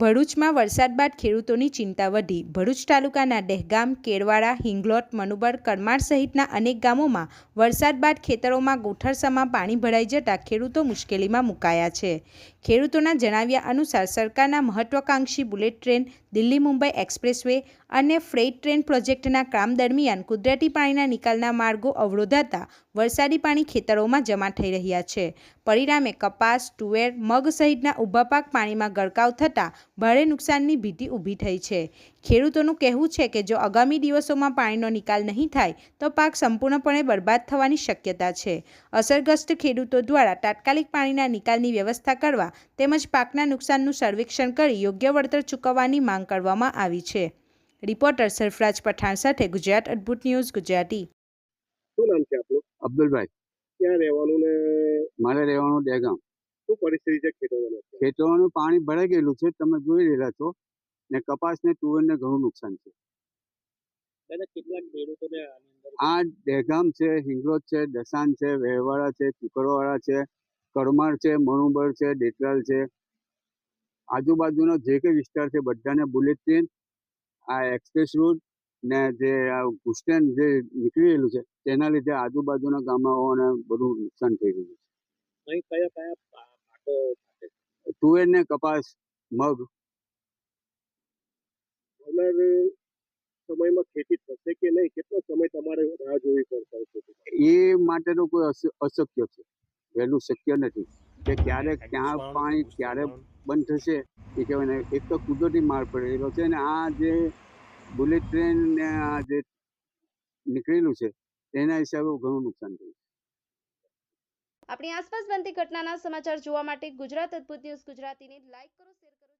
ભરૂચમાં વરસાદ બાદ ખેડૂતોની ચિંતા વધી. ભરૂચ તાલુકાના દહેગામ, કેરવાડા, હિંગલોટ, મનુબર, કરમાળ સહિતના અનેક ગામોમાં વરસાદ બાદ ખેતરોમાં ગોઠણસામાં પાણી ભરાઈ જતા ખેડૂતો મુશ્કેલીમાં મુકાયા છે. ખેડૂતોના જણાવ્યા અનુસાર સરકારના મહત્વાકાંક્ષી bullet train, Delhi Mumbai express way અને ફ્રેઇટ ટ્રેન પ્રોજેક્ટના કામ દરમિયાન કુદરતી પાણીના નિકાલના માર્ગો અવરોધાતા વરસાદી પાણી ખેતરોમાં જમા થઈ રહ્યા છે. પરિણામે કપાસ, તુવેર, મગ સહિતના ઊભા પાક પાણીમાં ગરકાવ થતાં ભારે નુકસાનની ભીતિ ઊભી થઈ છે. ખેડૂતોનું કહેવું છે કે જો આગામી દિવસોમાં પાણીનો નિકાલ નહીં થાય તો પાક સંપૂર્ણપણે બરબાદ થવાની શક્યતા છે. અસરગ્રસ્ત ખેડૂતો દ્વારા તાત્કાલિક પાણીના નિકાલની વ્યવસ્થા કરવા તેમજ પાકના નુકસાનનું સર્વેક્ષણ કરી યોગ્ય વળતર ચૂકવવાની માંગ કરવામાં આવી છે. રિપોર્ટર સરફરાજ પઠાણ સાથે ગુજરાત અદ્ભુત ન્યૂઝ ગુજરાતી. શું નામ છે આપનું? અબ્દુલભાઈ. ક્યાં રહેવાનું ને મારે રહેવાનું દહેગામ. શું પરિસ્થિતિ છે ખેતરોની? ખેતરોનું પાણી ભરાઈ ગયેલું છે, તમે જોઈ રહેલા છો, ને કપાસ ને તુવેરને ઘણું નુકસાન છે. દાદા કેટલાક ખેડૂતોને આ દહેગામ છે, હિંગલોજ છે, દસાન છે, વેહવાડા છે, કુકરવાડા છે, કરમાળ છે, મણુબર છે, દેતરાલ છે, આજુબાજુનો જે કંઈ વિસ્તાર છે બધાને બુલેટ ટ્રેન, આ એક્સપ્રેસ રોડ ને જે આ ઘૂસટેન જે નીકળી રહેલું છે તેના લીધે આજુબાજુના ગામડાઓને બધું નુકસાન થઈ ગયું છે. અહીં કયા કયા પાકો થશે? તુવેર ને કપાસ, મગ. આવનાર સમયમાં ખેતી થશે કે નહીં? કેટલો સમય તમારે રાહ જોવી પડશે? એ માટે તો કોઈ અશક્ય છે, વહેલું શક્ય નથી કે ક્યારે ક્યાં પાણી ક્યારે બંધ થશે એ કહેવાય ને. એક તો કુદરતી માર પડેલો છે ને આ જે બુલેટ ટ્રેન ને આ જે નીકળેલું છે તેના હિસાબે ઘણું નુકસાન થયું. આપણી આસપાસ બનતી ઘટનાના સમાચાર જોવા માટે ગુજરાત અદ્ભુત ન્યૂઝ ગુજરાતીને લાઈક કરો, શેર કરો.